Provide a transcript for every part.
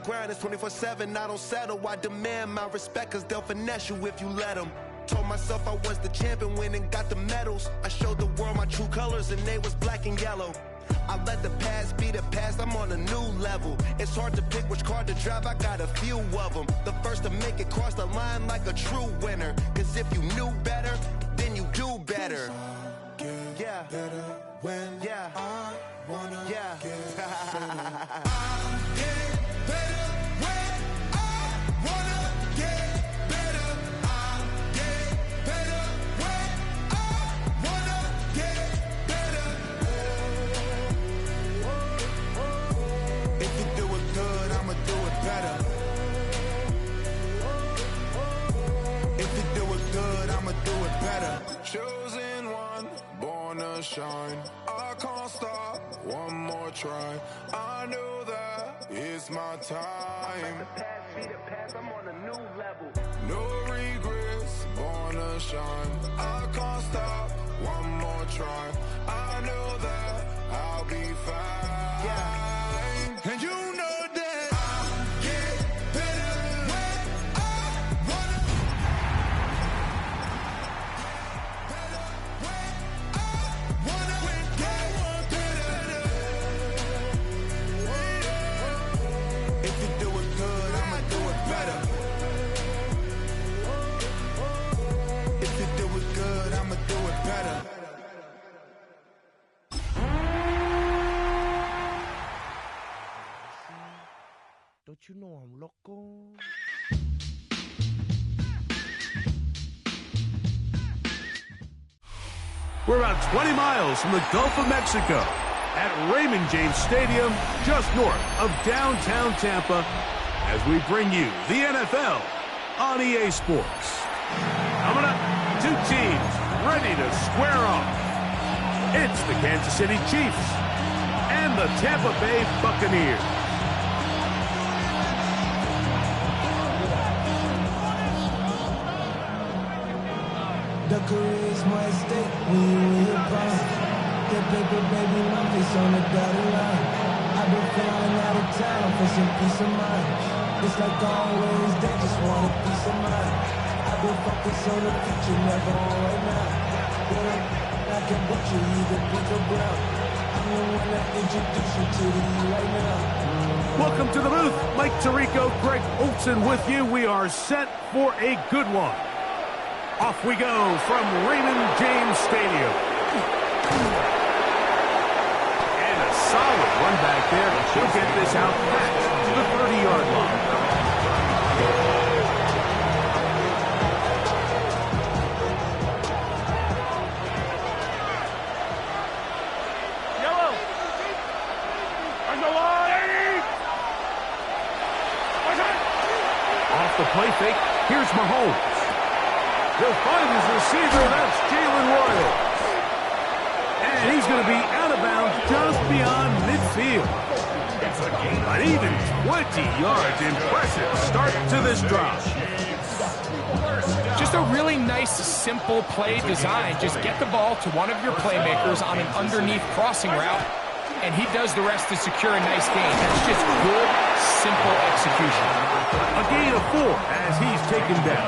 grind, it's 24/7, I don't settle. I demand my respect, cause they'll finesse you if you let them. Told myself I was the champion, went and got the medals. I showed the world my true colors and they was black and yellow. I let the past be the past, I'm on a new level. It's hard to pick which car to drive, I got a few of them. The first to make it cross the line like a true winner. Cause if you knew better, then you do better. Yeah. Better when I wanna get better. I get better when I wanna get better. I get better when I wanna get better. If you do it good, I'ma do it better. If you do it good, I'ma do it better. Chosen one, born to shine. I can't stop, one more try. I know that it's my time. Let the past be the past, I'm on a new level. No regrets, born to shine. I can't stop, one more try. I know that I'll be fine. Yeah. And you know that I'll get better when I wanna. Better when I wanna get better. If you do it good, I'ma do it better. If you do it good, I'ma do it better. Don't you know I'm loco? We're about 20 miles from the Gulf of Mexico at Raymond James Stadium, just north of downtown Tampa, as we bring you the NFL on EA Sports. Coming up, two teams ready to square off. It's the Kansas City Chiefs and the Tampa Bay Buccaneers. The career's more at stake when you in your prime. The paper, baby, my face on the dotted line. I've been flying out of town for some peace of mind. It's like always, they just want a piece of mind. I've been focused on the future, never on right now. I can watch you, you the big or brown. I'm the one that introduced you to the right now. Welcome to the booth. Mike Tirico, Greg Olson with you. We are set for a good one. Off we go from Raymond James Stadium. And a solid run back there. He'll get this out past the 30-yard line. Yellow. On the line. Off the play fake, here's Mahomes. He'll find his receiver, that's Jalen Royal. And he's going to be out of bounds just beyond midfield. But even 20 yards, impressive start to this drive. Just a really nice, simple play design. Just get the ball to one of your playmakers on an underneath crossing route, and he does the rest to secure a nice gain. That's just good, simple execution. A gain of 4 as he's taken down.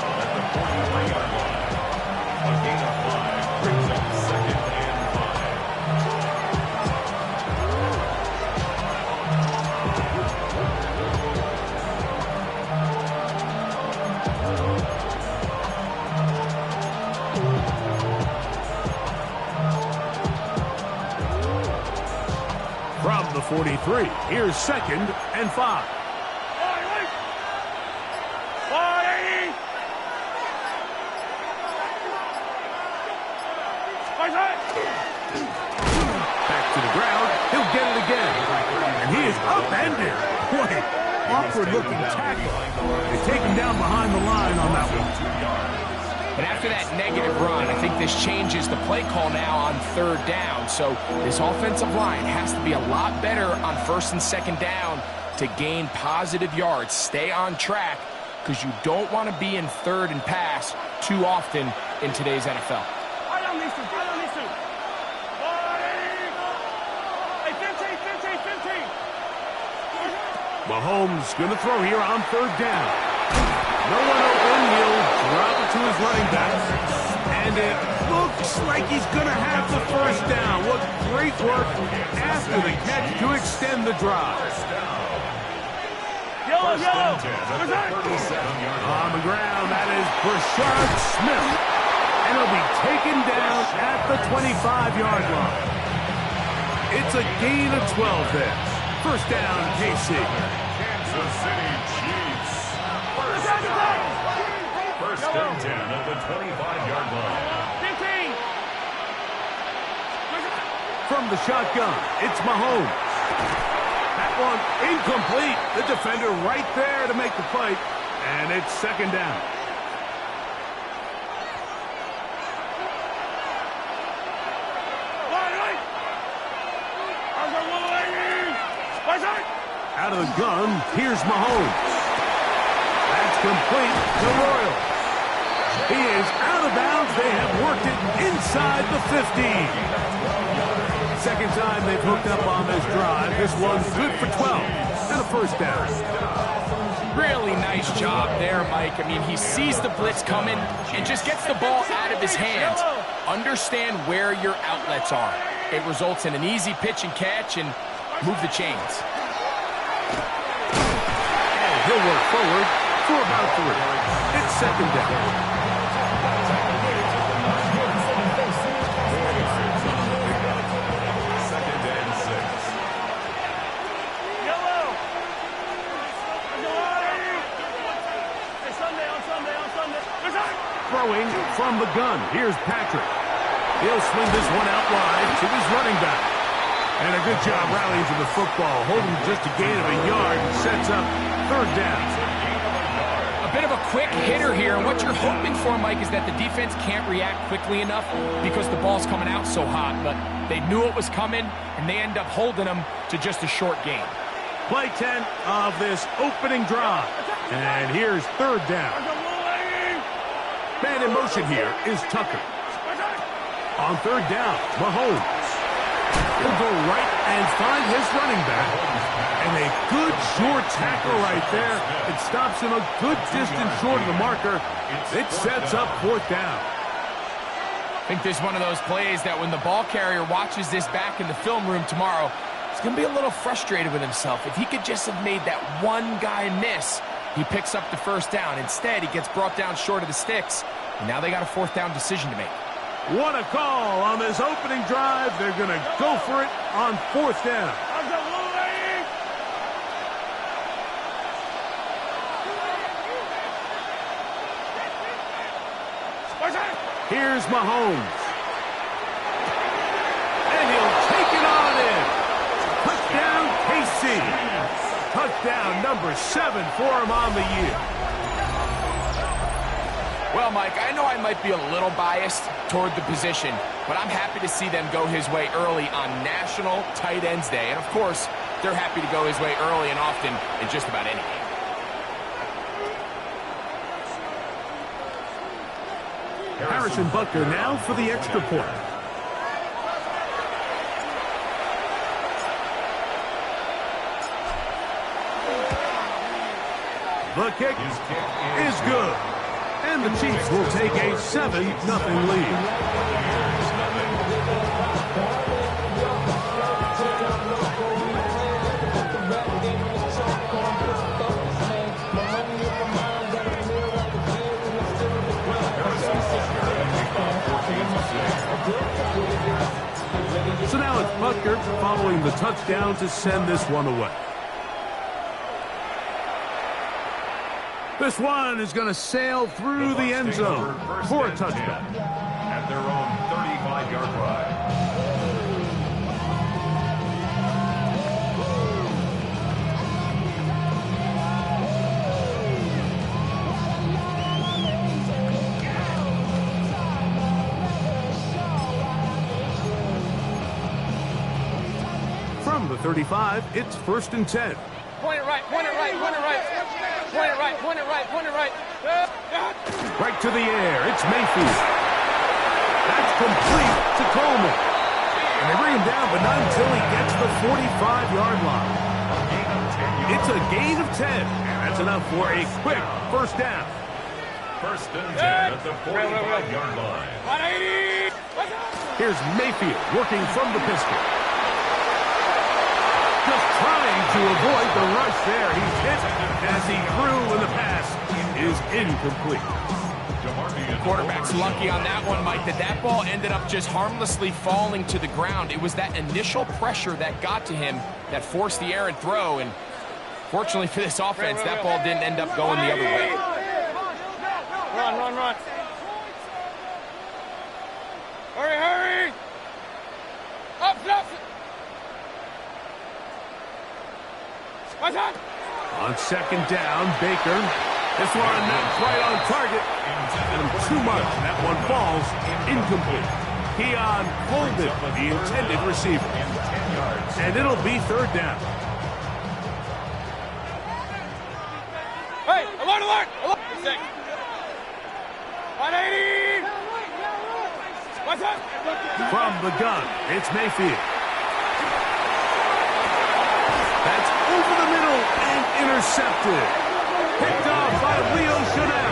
From the 43, here's 2nd and 5. Back to the ground, he'll get it again. And he is upended. Boy, awkward-looking tackle. They take him down behind the line on that one. And after that negative run, I think this changes the play call now on 3rd down. So this offensive line has to be a lot better on 1st and 2nd down to gain positive yards. Stay on track, because you don't want to be in 3rd and pass too often in today's NFL. Mahomes going to throw here on third down. No one open. He'll drop it to his running back. And it looks like he's going to have the first down. What great work after the catch to extend the drive. Yellow. On the ground, that is Brashard Smith. And he'll be taken down at the 25-yard line. It's a gain of 12 there. First down, KC. Kansas City Chiefs. First and 10 at the 25-yard line. 15. From the shotgun, it's Mahomes. That one incomplete. The defender right there to make the fight. And it's second down. Out of the gun, here's Mahomes. That's complete to Royals. He is out of bounds. They have worked it inside the 15. Second time they've hooked up on this drive. This one's good for 12 and a first down. Really nice job there, Mike. I mean, he sees the blitz coming and just gets the ball out of his hands. Understand where your outlets are. It results in an easy pitch and catch and move the chains. And he'll work forward for about 3. It's second down. Throwing from the gun. Here's Patrick. He'll swing this one out wide to his running back. And a good job rallying to the football. Holding just a gain of a yard. Sets up third down. A bit of a quick hitter here. And what you're hoping for, Mike, is that the defense can't react quickly enough because the ball's coming out so hot. But they knew it was coming, and they end up holding them to just a short gain. Play 10 of this opening drive. And here's third down. Man in motion here is Tucker. On third down, Mahomes. He'll go right and find his running back. And a good short tackle right there. It stops him a good distance short of the marker. It sets up fourth down. I think this is one of those plays that when the ball carrier watches this back in the film room tomorrow, he's going to be a little frustrated with himself. If he could just have made that one guy miss, he picks up the first down. Instead, he gets brought down short of the sticks, and now they got a fourth down decision to make. What a call on this opening drive. They're going to go for it on fourth down. Here's Mahomes. And he'll take it on in. Touchdown, KC. Touchdown number 7 for him on the year. Well, Mike, I know I might be a little biased toward the position, but I'm happy to see them go his way early on National Tight Ends Day. And, of course, they're happy to go his way early and often in just about any game. Harrison Butker now for the extra point. The kick is good. And the Chiefs will take a 7-0 lead. So now it's Butker following the touchdown to send this one away. This one is going to sail through the end zone for a touchdown. At their own 35-yard line. From the 35, it's 1st and 10. Point it right, point it right, point it right. Point it right, point it right, point it right. Right to the air, it's Mayfield. That's complete to Coleman. And they bring him down, but not until he gets the 45-yard line. It's a gain of 10. That's enough for a quick first down. First and 10 at the 45-yard line. 180. Here's Mayfield working from the pistol. Just trying to avoid the rush there. He's hit as he threw, and the pass is incomplete. Quarterback's lucky on that one, Mike, that ball ended up just harmlessly falling to the ground. It was that initial pressure that got to him that forced the errant throw, and fortunately for this offense, that ball didn't end up going the other way. Run. Hurry. Up. On second down, Baker. This one not quite on target. And too much. That one falls incomplete. Keon Coleman, the intended receiver. And it'll be third down. Hey, alert! 180. What's up? From the gun, it's Mayfield. That's over the middle and intercepted. Picked off by Leo Chanel.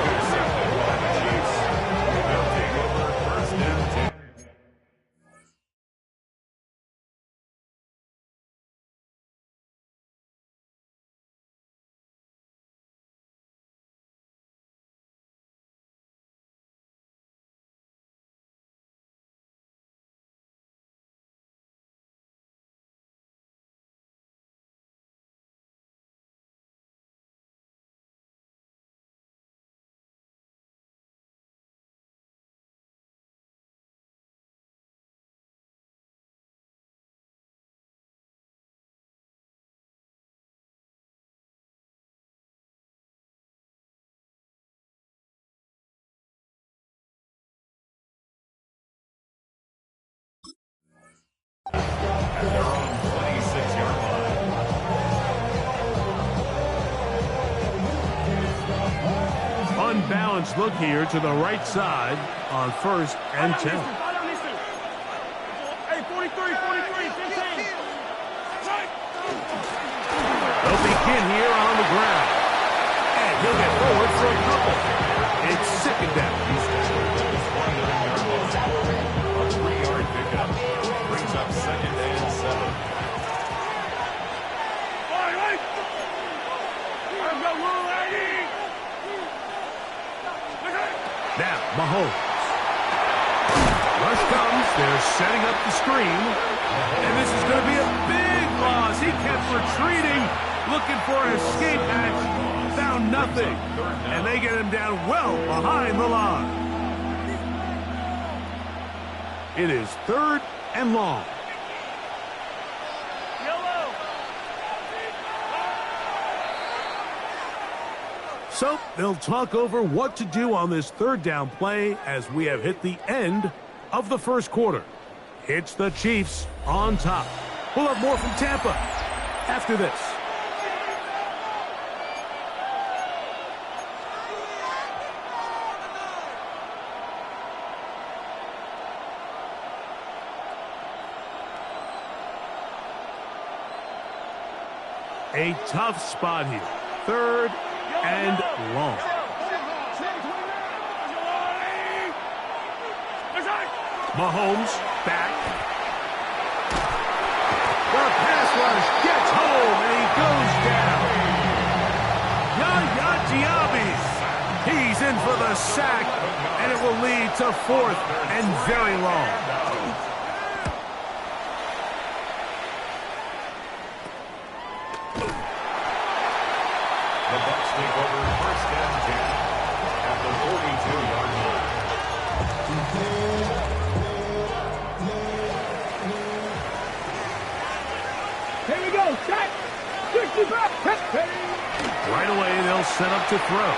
At their own 26-yard line. Unbalanced look here to the right side on first and 10. Hey, 43, 15. They'll begin here on the ground. And he'll get forward for a couple. It's second down. A 3-yard pickup. Brings up second and 7. Now, Mahomes. Rush comes. They're setting up the screen. And this is going to be a big loss. He kept retreating, looking for an escape hatch. Found nothing. And they get him down well behind the line. It is third and long. So they'll talk over what to do on this third down play as we have hit the end of the first quarter. It's the Chiefs on top. We'll have more from Tampa after this. A tough spot here. Third and long. Mahomes back. The pass rush gets home and he goes down. Yaya Diaby. He's in for the sack and it will lead to fourth and very long. The Bucs take over first and 10 at the 42-yard line. Here we go. Set. 65. Right away, they'll set up to throw.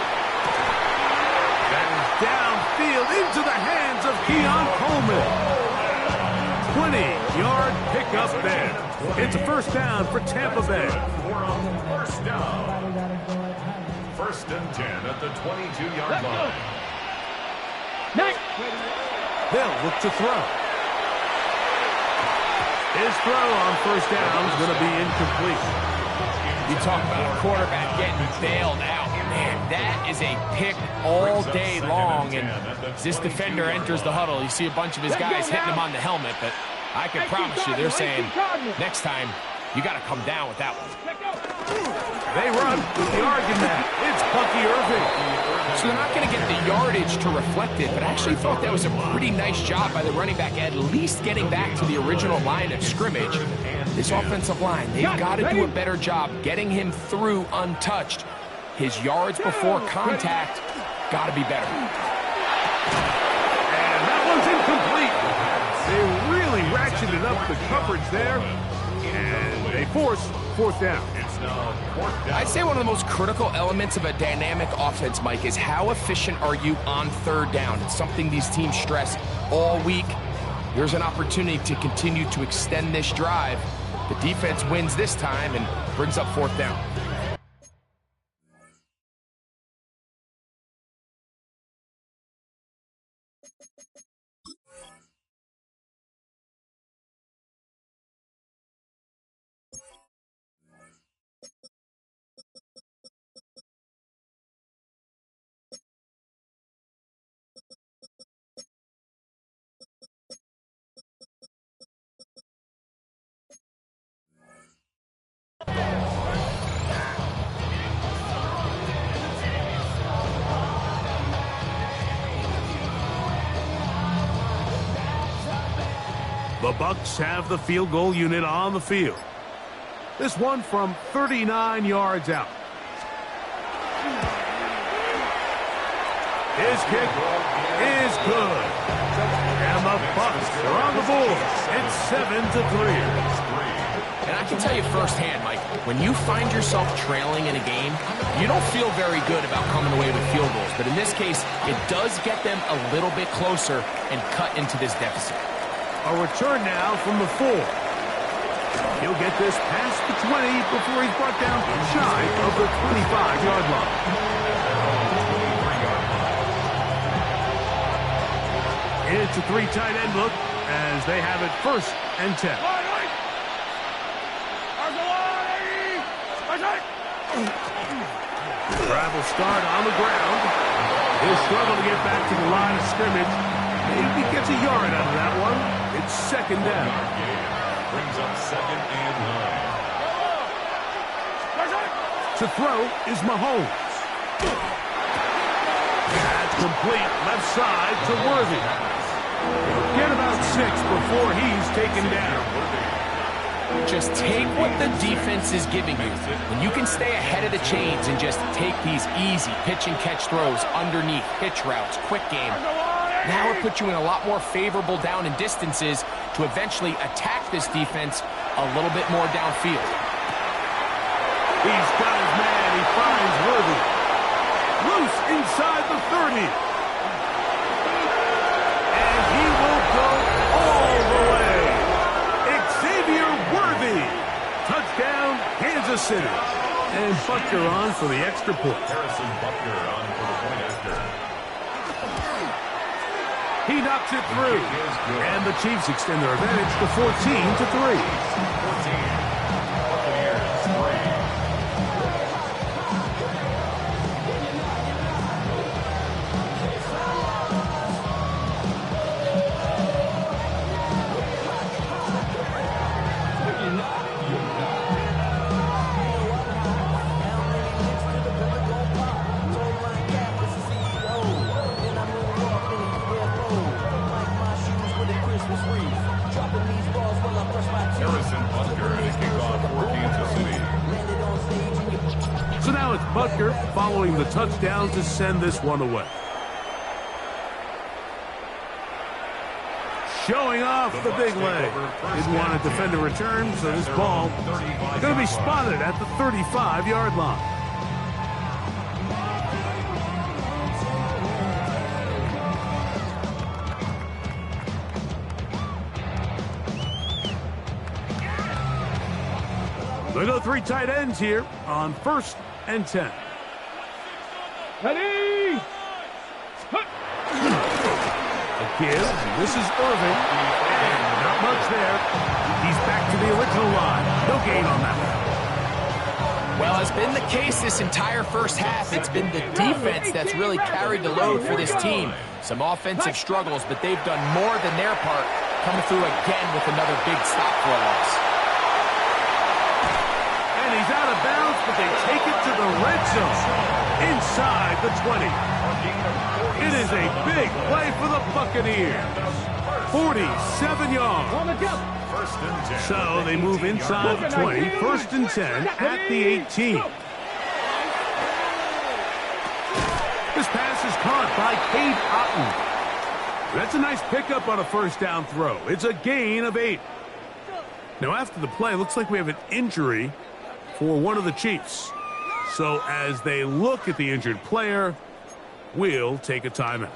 That is downfield into the hands of Keon Coleman. 20-yard pickup there. It's a first down for Tampa Bay. For a first down. First and 10 at the 22-yard line. They'll look to throw. His throw on first down is going to be incomplete. You talk about a quarterback getting bailed out. Man, that is a pick all day long. And as this defender enters the huddle, you see a bunch of his guys hitting him on the helmet. But I can promise you, they're saying, next time, you got to come down with that one. They run with the argument. It's Bucky Irving. So they're not going to get the yardage to reflect it, but I actually thought that was a pretty nice job by the running back, at least getting back to the original line of scrimmage. This offensive line, they've got to do a better job getting him through untouched. His yards before contact got to be better. And that one's incomplete. They really ratcheted up the coverage there, and they force fourth down. I'd say one of the most critical elements of a dynamic offense, Mike, is how efficient are you on third down. It's something these teams stress all week. Here's an opportunity to continue to extend this drive. The defense wins this time and brings up fourth down. The Bucs have the field goal unit on the field. This one from 39 yards out. His kick is good. And the Bucs are on the board. It's 7-3. And I can tell you firsthand, Mike, when you find yourself trailing in a game, you don't feel very good about coming away with field goals. But in this case, it does get them a little bit closer and cut into this deficit. A return now from the 4. He'll get this past the 20 before he's brought down shy of the 25-yard line. It's a 3 tight end look as they have it 1st and 10. Travel start on the ground. He'll struggle to get back to the line of scrimmage. Maybe gets a yard out of that one. It's 2nd down. Brings up 2nd and 9. To throw is Mahomes. That's complete. Left side to Worthy. Get about 6 before he's taken down. Just take what the defense is giving you. When you can stay ahead of the chains and just take these easy pitch and catch throws underneath, pitch routes, quick game, now it puts you in a lot more favorable down and distances to eventually attack this defense a little bit more downfield. He's got his man. He finds Worthy. Loose inside the 30. And he will go all the way. Xavier Worthy. Touchdown, Kansas City. And Butker on for the extra point. Harrison Butker on for the point after. He knocks it through. And the Chiefs extend their advantage to 14-3. 14. Buccaneers 3. Harrison Butker and a kickoff for Kansas City. So now it's Butker following the touchdown to send this one away. Showing off the big leg. Didn't want to defend a return, so this ball is going to be spotted at the 35-yard line. They go 3 tight ends here on 1st and 10. Ready? A give. This is Irving. And not much there. He's back to the original line. No gain on that one. Well, as been the case this entire first half, it's been the defense that's really carried the load for this team. Some offensive struggles, but they've done more than their part, coming through again with another big stop for a loss. And he's out of bounds, but they take it to the red zone, inside the 20. It is a big play for the Buccaneers. 47 yards. So they move inside the 20, first and 10 at the 18. This pass is caught by Cade Otton. That's a nice pickup on a first down throw. It's a gain of 8. Now after the play, looks like we have an injury for one of the Chiefs. So as they look at the injured player, we'll take a timeout.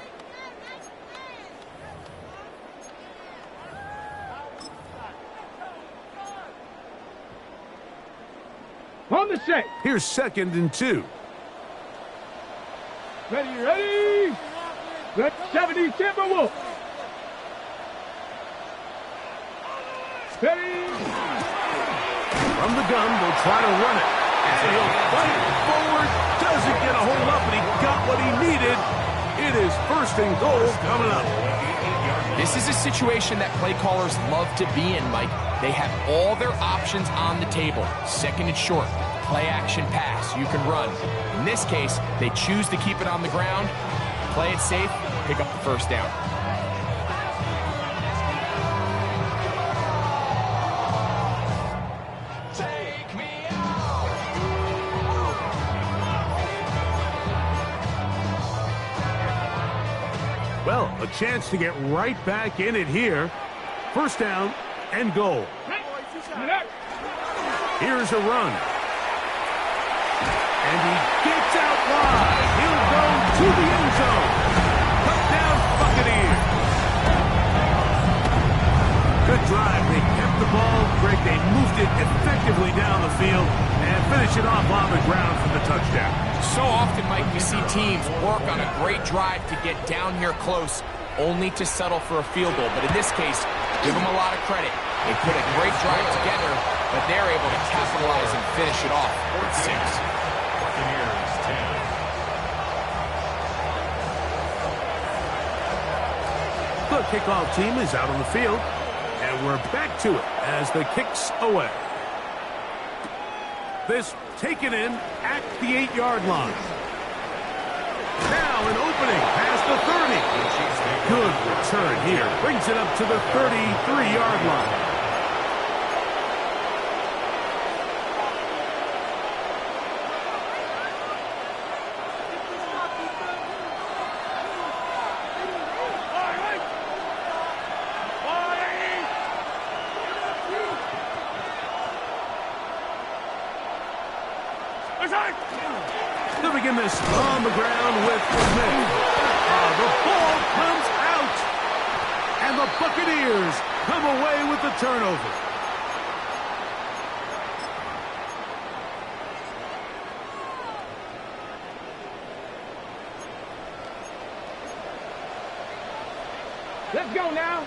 On the set. Here's 2nd and 2. Ready. Let 70 Timberwolves. Ready. From the gun, they'll try to run it. And he'll fight forward. Doesn't get a hold up, but he got what he needed. It is 1st and goal coming up. This is a situation that play callers love to be in, Mike. They have all their options on the table. 2nd and short, play action pass, you can run. In this case, they choose to keep it on the ground, play it safe, pick up the first down. Well, a chance to get right back in it here. 1st down and goal. Here's a run. And he gets out wide. He'll go to the end zone. Touchdown, Buccaneers. Good drive. They kept the ball. Greg, they moved it effectively down the field and finish it off on the ground for the touchdown. So often, Mike, we see teams work on a great drive to get down here close, only to settle for a field goal. But in this case, give them a lot of credit. They put a great drive together, but they're able to capitalize and finish it off with 6. Buccaneers 10. The kickoff team is out on the field, and we're back to it as the kick's away. This taken in at the 8-yard line. Now an opening past the 30. Good return here. Brings it up to the 33-yard line. They'll begin this on the ground with Smith. The ball comes out, and the Buccaneers come away with the turnover. Let's go now.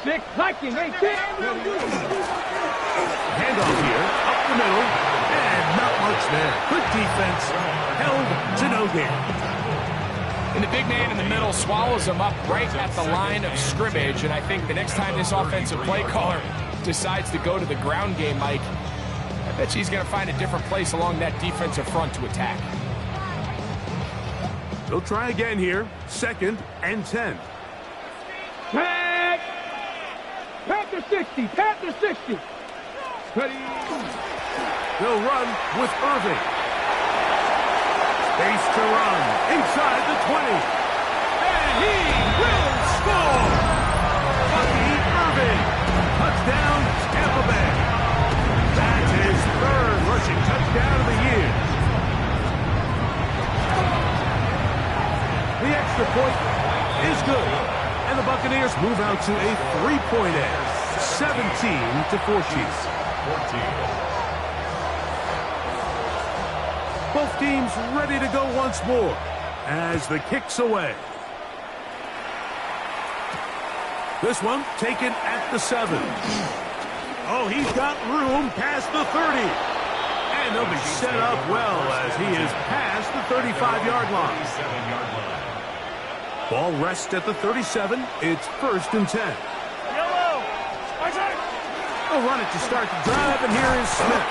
6, hiking, 18. Handoff here, up the middle, and not much there. Good defense, held to no gain. And the big man in the middle swallows him up right at the line of scrimmage. And I think the next time this offensive play caller decides to go to the ground game, Mike, I bet he's going to find a different place along that defensive front to attack. They'll try again here, 2nd and 10. Panther 60, Panther 60. Ready. They'll run with Irving. Space to run inside the 20. And he will score! Bucky Irving. Touchdown, Tampa Bay. That's his 3rd rushing touchdown of the year. The extra point is good. And the Buccaneers move out to a 3-point edge. 17-14. Both teams ready to go once more as the kick's away. This one taken at the 7. Oh, he's got room past the 30. And he'll be set up well as he is past the 35-yard line. Ball rests at the 37. It's 1st and 10. They'll run it to start the drive, and here is Smith.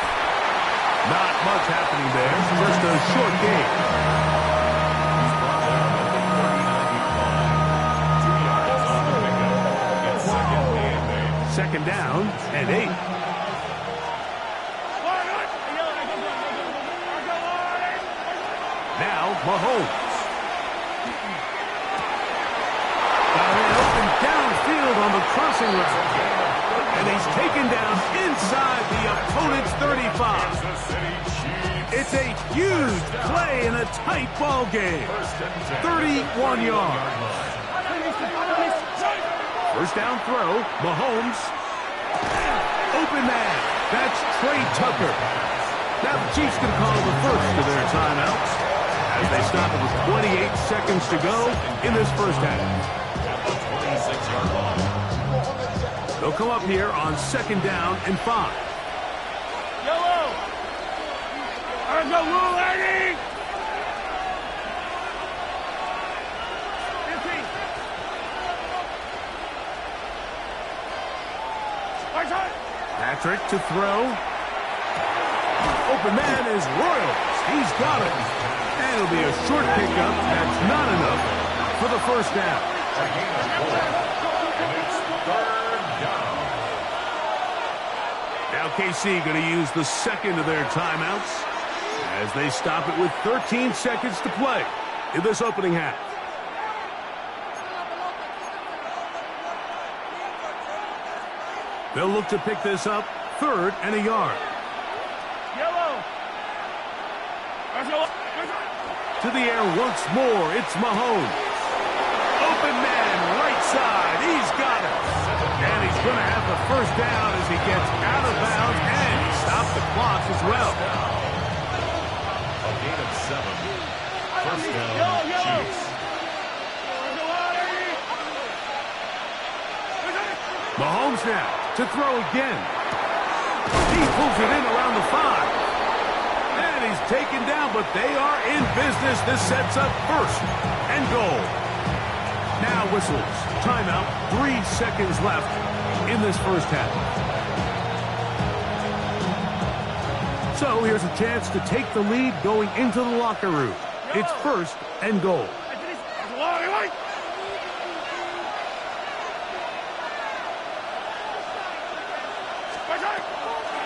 Not much happening there. Just a short game. Second down and 8. Now Mahomes. Got it open downfield on the crossing route. And he's taken down inside the opponent's 35. It's a huge play in a tight ball game. 31 yards. First down throw, Mahomes. Open man. That's Trey Tucker. Now the Chiefs can call the first of their timeouts as they stop it with 28 seconds to go in this first half. They'll come up here on 2nd down and 5. Yellow! Let's go, Will, Eddie! Patrick to throw. Open man is Royals. He's got it. And it'll be a short pickup. That's not enough for the first down. Now KC going to use the second of their timeouts as they stop it with 13 seconds to play in this opening half. They'll look to pick this up 3rd and a yard. Yellow! To the air once more, it's Mahomes. Open man, right side, he's got it. And he's going to have the first down as he gets out of bounds, and he stopped the clock as well. A gain of 7. First down, Chiefs. Mahomes now to throw again. He pulls it in around the 5. And he's taken down, but they are in business. This sets up 1st and goal. Now whistles. Timeout. 3 seconds left in this first half. So here's a chance to take the lead going into the locker room. It's 1st and goal.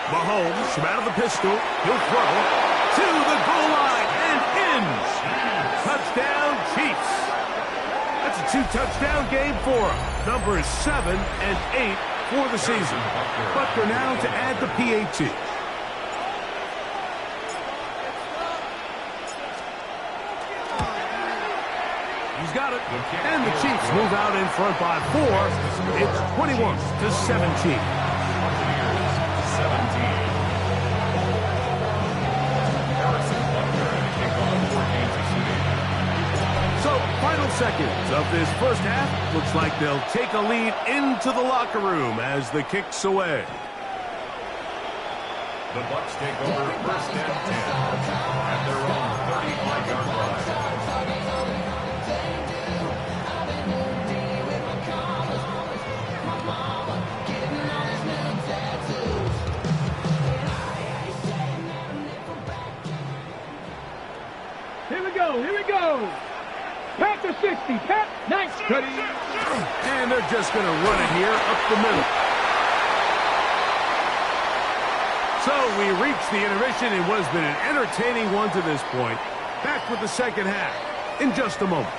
Mahomes from out of the pistol. He'll throw to the goal line and in. Touchdown, Chiefs. That's a 2-touchdown game for them. Numbers 7 and 8 for the season. Butker now to add the PAT. He's got it. And the Chiefs move out in front by 4. It's 21-17. So, final seconds of this first half. Looks like they'll take a lead into the locker room as the kick's away. The Bucs take over 1st and 10 at their own 35-yard line. Here we go. Pat to 60. Pat, nice cutting. And they're just going to run it here up the middle. So we reach the intermission in what has been an entertaining one to this point. Back with the second half in just a moment.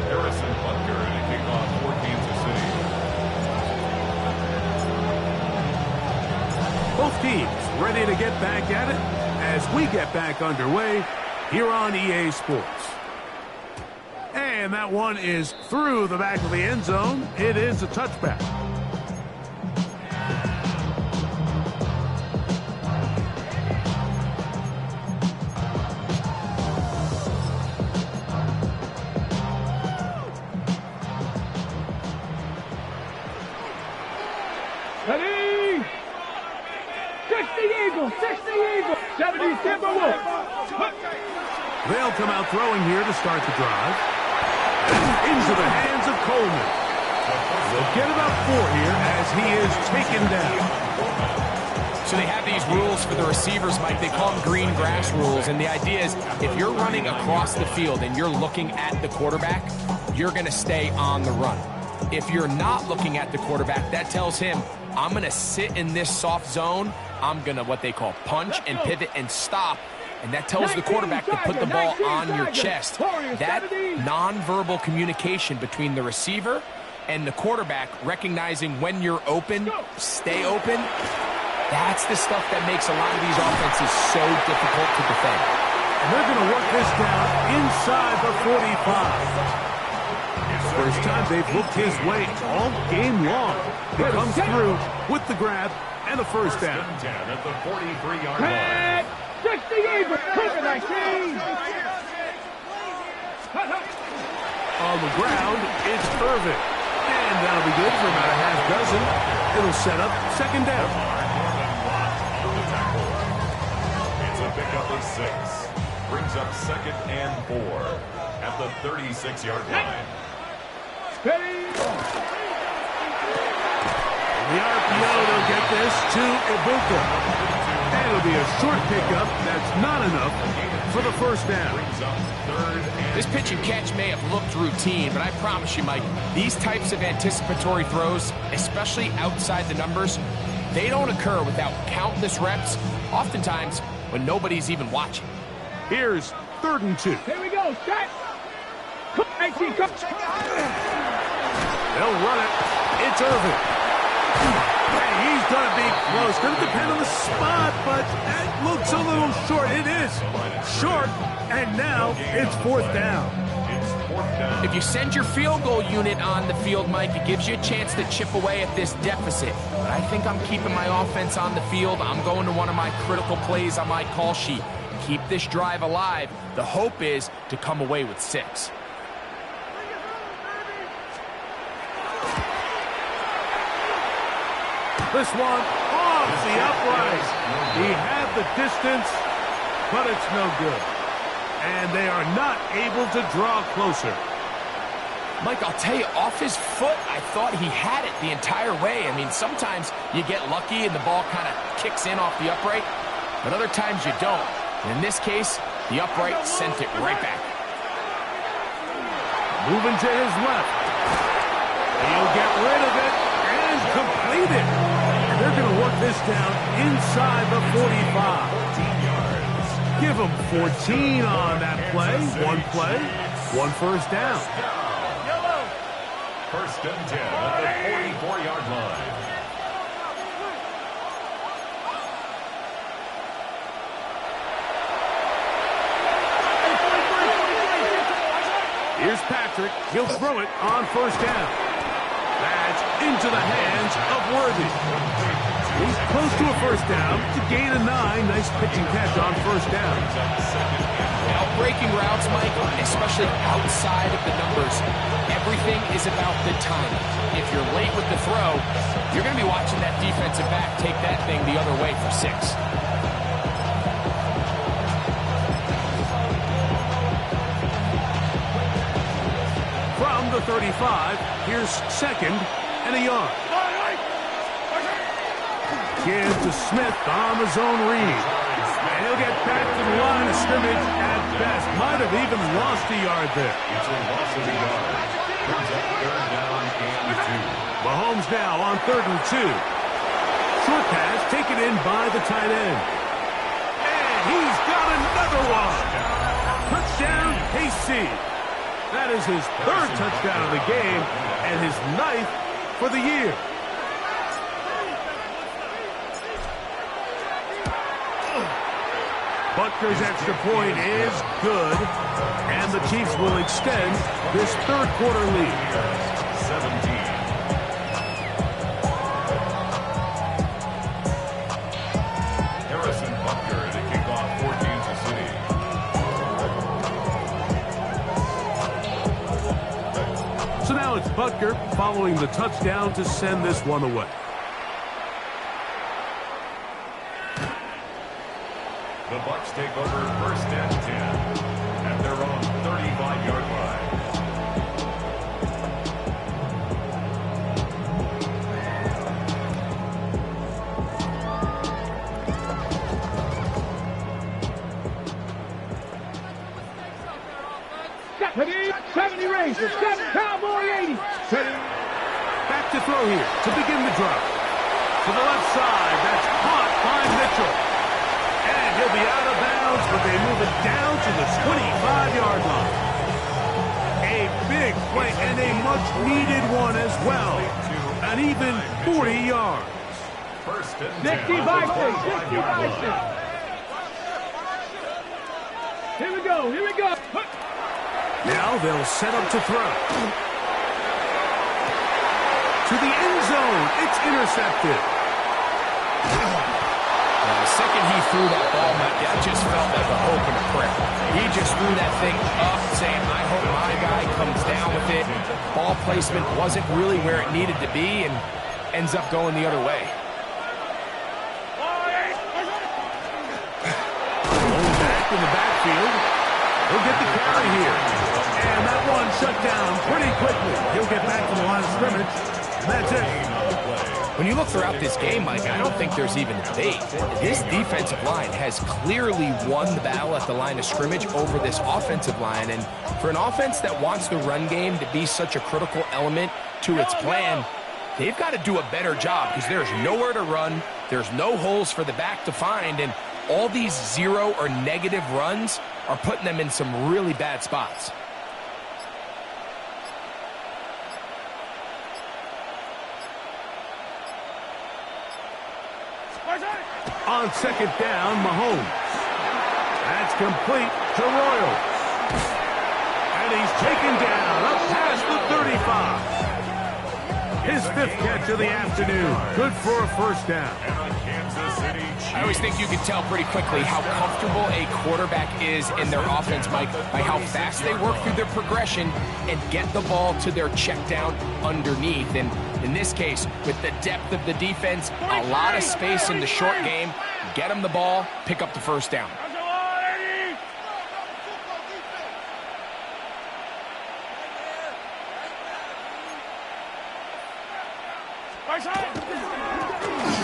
Harrison Butker and a kickoff for Kansas City. Both teams ready to get back at it as we get back underway here on EA Sports. And that one is through the back of the end zone. It is a touchback. Ready? 60 Eagles, 60 Eagles. 70 Timber Wolf. They'll come out throwing here to start the drive. And into the hands of Coleman. They'll get about 4 here as he is taken down. So they have these rules for the receivers, Mike. They call them green grass rules. And the idea is if you're running across the field and you're looking at the quarterback, you're going to stay on the run. If you're not looking at the quarterback, that tells him, I'm going to sit in this soft zone. I'm going to what they call punch and pivot and stop. And that tells the quarterback to put the ball on your chest. That nonverbal communication between the receiver and the quarterback, recognizing when you're open, stay open, that's the stuff that makes a lot of these offenses so difficult to defend. And they're going to work this down inside the 45. First time they've looked his way all game long. He comes through with the grab and the first down. At the 43-yard line. 60 Eagles, 19. On the ground, it's Irvin. And that'll be good for about a half dozen. It'll set up second down. It's a pickup of 6. Brings up second and 4 at the 36-yard line. The RPO, they'll get this to Ibuka. And it'll be a short pickup. That's not enough for the first down. This pitch and catch may have looked routine, but I promise you, Mike, these types of anticipatory throws, especially outside the numbers, they don't occur without countless reps, oftentimes when nobody's even watching. Here's 3rd and 2. Here we go, set. They'll run it. It's Irvin. And he's going to be close. Going to depend on the spot, but that looks a little short. It is short, and now it's 4th down. If you send your field goal unit on the field, Mike, it gives you a chance to chip away at this deficit. But I think I'm keeping my offense on the field. I'm going to one of my critical plays on my call sheet. Keep this drive alive. The hope is to come away with 6. This one off the upright. He had the distance, but it's no good. And they are not able to draw closer. Mike, I'll tell you, off his foot, I thought he had it the entire way. I mean, sometimes you get lucky and the ball kind of kicks in off the upright, but other times you don't. And in this case, the upright sent it right back. Moving to his left. He'll get rid of it and complete it. And they're going to work this down inside the 45. Give him 14 on that play. One play, one first down. First and 10 at the 44-yard line. Here's Patrick. He'll throw it on first down. That's into the hands of Worthy. He's close to a first down to gain a 9. Nice pitch and catch on first down. Now, breaking routes, Mike, especially outside of the numbers, everything is about the timing. If you're late with the throw, you're going to be watching that defensive back take that thing the other way for 6. From the 35, here's 2nd and a yard. Give to Smith on the zone read. And he'll get back to the line of scrimmage at best. Might have even lost a yard there. It's a loss of a yard. Brings up 3rd down and 2. Mahomes now on 3rd and 2. Short pass taken in by the tight end. And he's got another one. Touchdown, KC. That is his 3rd touchdown of the game and his 9th for the year. Butker's extra point is good, and the Chiefs will extend this 3rd quarter lead. 17. Harrison Butker to kick off for Kansas City. So now it's Butker following the touchdown to send this one away. The Bucs take over 1st and 10 at their own 35-yard line. Seventy races, Cowboy 80. Back to throw here to begin the drive. To the left side, that's caught by Mitchell. And he'll be out of bounds, but they move it down to the 25-yard line. A big play and a much-needed one as well. An even 40 yards. 1st and 10. 60 Bison. Here we go. Now they'll set up to throw. To the end zone. It's intercepted. Now, the second he threw that ball, that just felt like a hope and a prayer. He just threw that thing up, saying, I hope my guy comes down with it. Ball placement wasn't really where it needed to be and ends up going the other way. Going back in the backfield. He'll get the carry here. And that one shut down pretty quickly. He'll get back to the line of scrimmage. And that's it. When you look throughout this game, Mike, I don't think there's even debate. This defensive line has clearly won the battle at the line of scrimmage over this offensive line. And for an offense that wants the run game to be such a critical element to its plan, they've got to do a better job because there's nowhere to run. There's no holes for the back to find. And all these zero or negative runs are putting them in some really bad spots. On 2nd down, Mahomes. That's complete to Royals. And he's taken down up past the 35. His 5th catch of the afternoon. Good for a 1st down. I always think you can tell pretty quickly how comfortable a quarterback is in their offense, Mike, by how fast they work through their progression and get the ball to their check down underneath. And in this case, with the depth of the defense, a lot of space in the short game, get them the ball, pick up the 1st down.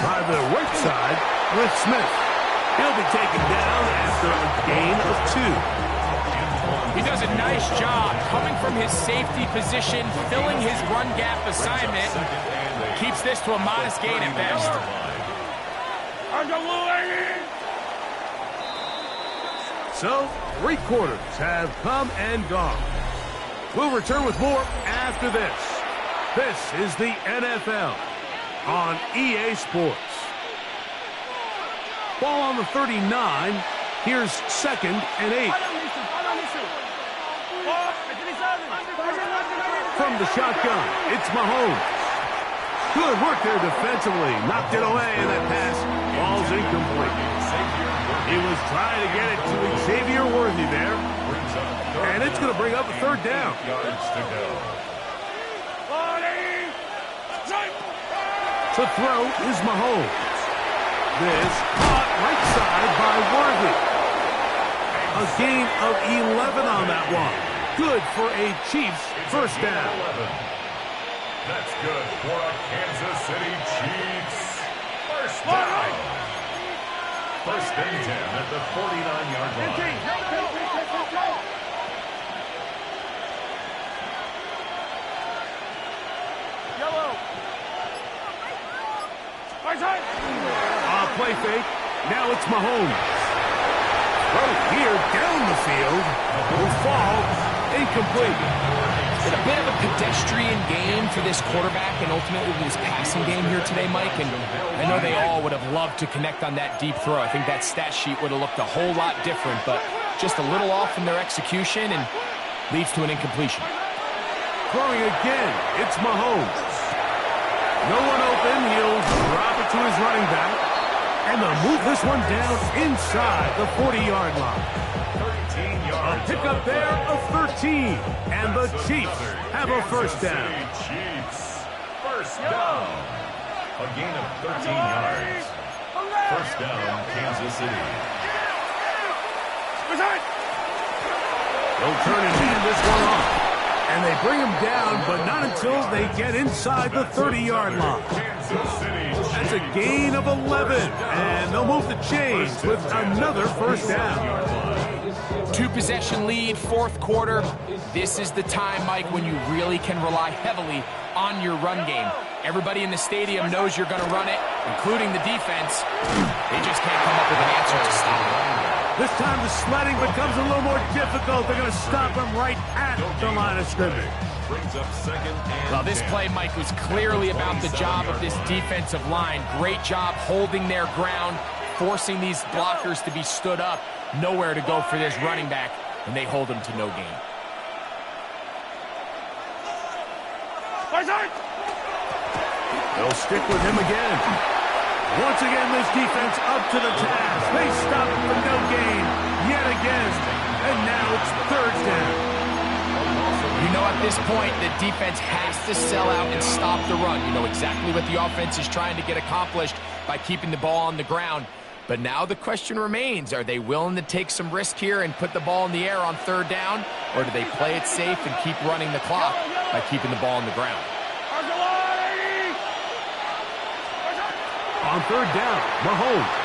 By the right side with Smith. He'll be taken down after a gain of 2. He does a nice job coming from his safety position, filling his run gap assignment. Keeps this to a modest gain at best. So, 3 quarters have come and gone. We'll return with more after this. This is the NFL on EA Sports. Ball on the 39. Here's 2nd and 8. From the shotgun, it's Mahomes. Good work there defensively. Knocked it away, and that pass falls incomplete. He was trying to get it to Xavier Worthy there. And it's going to bring up a 3rd down. To throw is Mahomes. This caught right side by Worthy. A gain of 11 on that one. Good for a Chiefs 1st down. That's good for a Kansas City Chiefs 1st down. 1st and 10 at the 49-yard line. Play fake. Now it's Mahomes. Throw here down the field. Will fall. Incomplete. It's a bit of a pedestrian game for this quarterback and ultimately this passing game here today, Mike. And I know they all would have loved to connect on that deep throw. I think that stat sheet would have looked a whole lot different, but just a little off in their execution and leads to an incompletion. Throwing again. It's Mahomes. No one open. He'll drop it to his running back. And they'll move this one down inside the 40-yard line. 13 yards. A pickup there of 13. And the Chiefs have a 1st down. Chiefs 1st down. A gain of 13 yards. 1st down, Kansas City. They'll turn and hand this one off. And they bring him down, but not until they get inside the 30-yard line. That's a gain of 11, and they'll move the chains with another first down. Two-possession lead, fourth quarter. This is the time, Mike, when you really can rely heavily on your run game. Everybody in the stadium knows you're going to run it, including the defense. They just can't come up with an answer to stop it. This time the sledding becomes a little more difficult. They're going to stop him right at the line of scrimmage. Well, this play, Mike, was clearly about the job of this defensive line. Great job holding their ground, forcing these blockers to be stood up. Nowhere to go for this running back, and they hold him to no gain. They'll stick with him again. Once again, this defense up to the task. They stop him for no gain yet again. And now it's third down. You know, at this point, the defense has to sell out and stop the run. You know exactly what the offense is trying to get accomplished by keeping the ball on the ground. But now the question remains, are they willing to take some risk here and put the ball in the air on third down? Or do they play it safe and keep running the clock by keeping the ball on the ground? On third down, Mahomes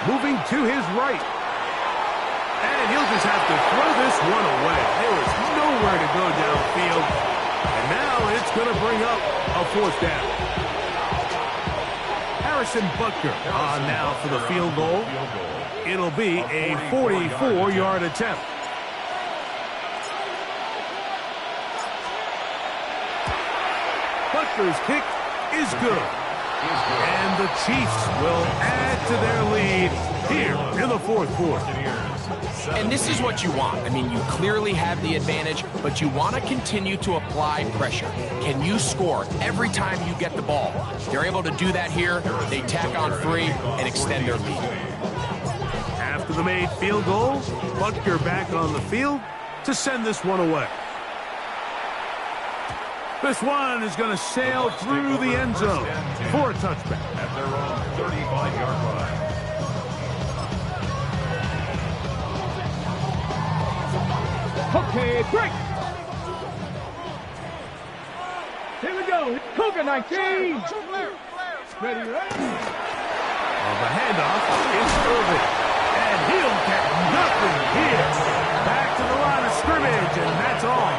moving to his right. And he'll just have to throw this one away. There is nowhere to go downfield. And now it's going to bring up a fourth down. Harrison Butker on now for the field goal. It'll be a 44-yard attempt. Butker's kick is good. And the Chiefs will add to their lead here in the fourth quarter. And this is what you want. I mean, you clearly have the advantage, but you want to continue to apply pressure. Can you score every time you get the ball? They're able to do that here. They tack on 3 and extend their lead. After the made field goal, Butker back on the field to send this one away. This one is going to sail through the end zone for a touchback. At their own 35-yard line. Okay, break. Here we go. Cougar 19. Ready, right? Well, the handoff is Irvin. And he'll get nothing here. Back to the line of scrimmage, and that's all.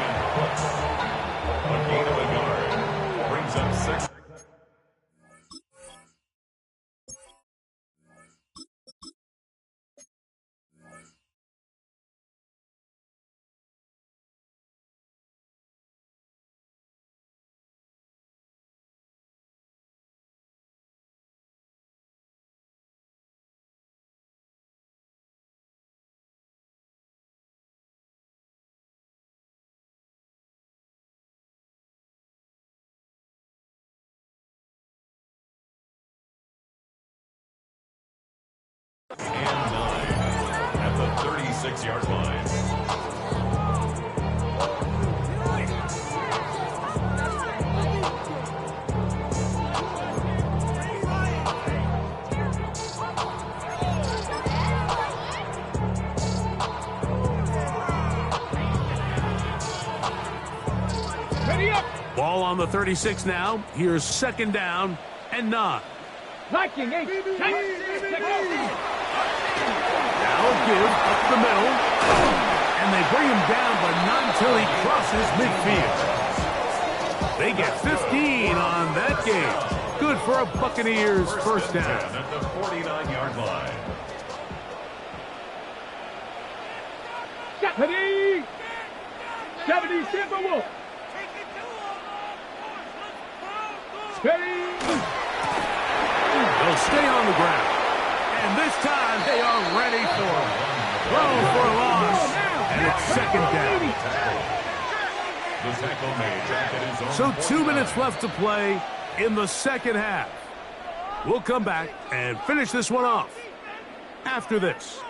A gain of a yard. Brings up 6. And 9 at the 36-yard line. Ready up. Ball on the 36 now. Here's second down and 9. Viking 8. Now give up the middle. And they bring him down, but not until he crosses midfield. They get 15 on that game. Good for a Buccaneers first down. At the 49-yard line. Ready. 70 Timberwolf. Ready. They'll stay on the ground. And this time they are ready for him. Throw for a loss. And it's second down. The tackle made back at his own So 2 minutes left to play in the second half. We'll come back and finish this one off after this.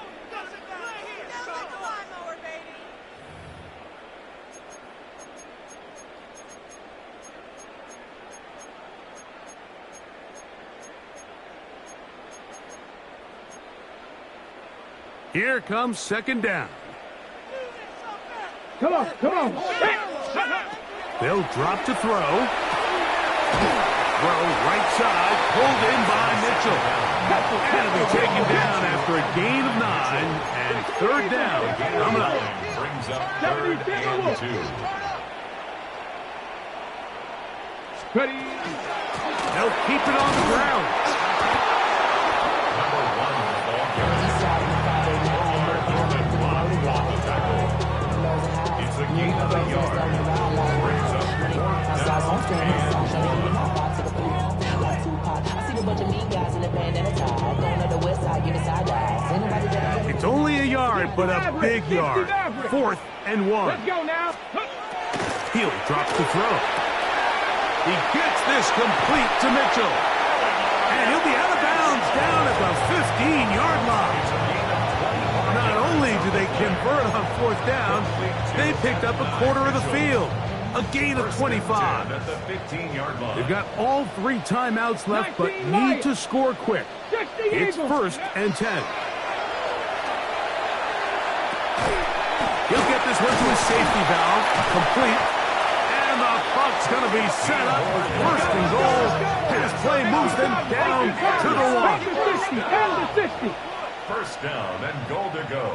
Here comes second down. Come on, come on. They'll drop to throw. Throw right side, pulled in by Mitchell. And it'll be taken down after a gain of 9, and third down coming up. Brings up 3rd and 2. Ready. They'll keep it on the ground. Number 1 on the ball carrier. It's a gain of a yard. Brings up 4th and 1. It's only a yard, but a big yard. 4th and 1. Let's go now. Hill drops the throw. He gets this complete to Mitchell. And he'll be out of bounds down at the 15-yard line. Not only do they convert on 4th down, they picked up a quarter of the field. A gain of 25. At the 15-yard line. They've got all 3 timeouts left, but need to score quick. It's 1st and 10. He'll get this one to his safety valve. Complete. And the puck's going to be set up. 1st and goal. His play moves them down to the 1. And the 60. 1st down and goal to go.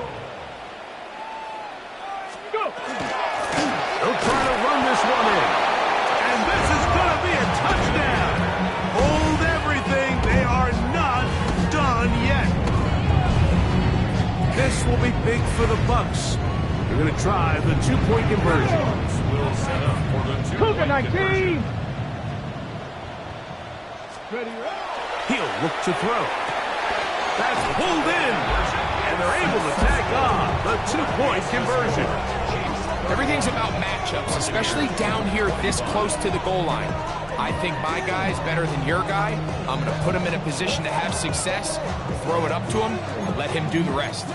Go. They'll try to run this one in. And this is going to be a touchdown. Hold everything. They are not done yet. This will be big for the Bucks. They're going to try the 2-point conversion. Will set up for the 2-point Cougar 19. conversion. Ready. He'll look to throw. That's pulled in. And they're able to tack on the 2-point conversion. Everything's about matchups, especially down here this close to the goal line. I think my guy's better than your guy. I'm going to put him in a position to have success, throw it up to him, let him do the rest.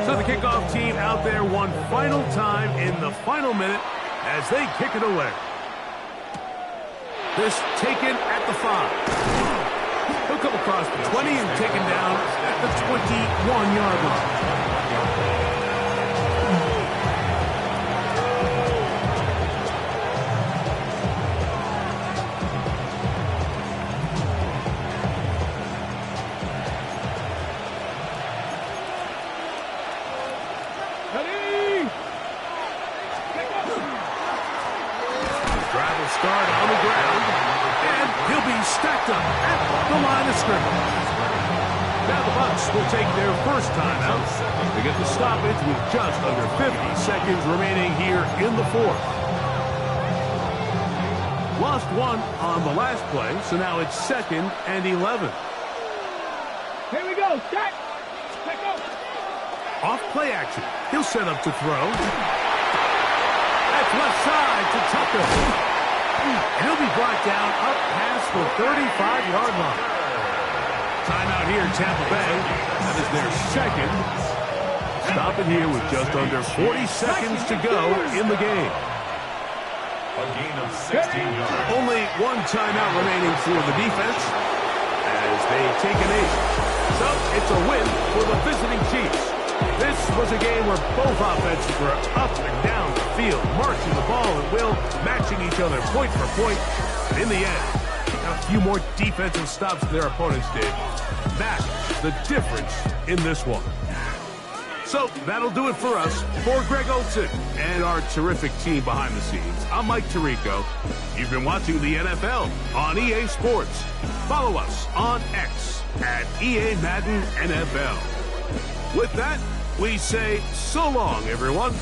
So the kickoff team out there one final time in the final minute as they kick it away. This taken at the 5. He'll come across the 20 and taken down at the 21-yard line. Ready. Drive will start on the ground, and he'll be stacked up at the line of scrimmage. Now the Bucks will take their first timeout. They get the stoppage with just under 50 seconds remaining here in the 4th. Lost 1 on the last play, so now it's 2nd and 11. Here we go. Set. Let go. Off play action. He'll set up to throw. That's left side to Tucker. And he'll be brought down up past the 35-yard line. Timeout here, Tampa Bay. That is their 2nd. Stop it here with just under 40 seconds to go in the game. A gain of 16 yards. Only 1 timeout remaining for the defense as they take an 8. So it's a win for the visiting Chiefs. This was a game where both offenses were up and down the field, marching the ball at will, matching each other point for point. And in the end, a few more defensive stops than their opponents did. That's the difference in this one. So that'll do it for us. For Greg Olsen and our terrific team behind the scenes, I'm Mike Tirico. You've been watching the NFL on EA Sports. Follow us on X at EA Madden NFL. With that, we say so long, everyone.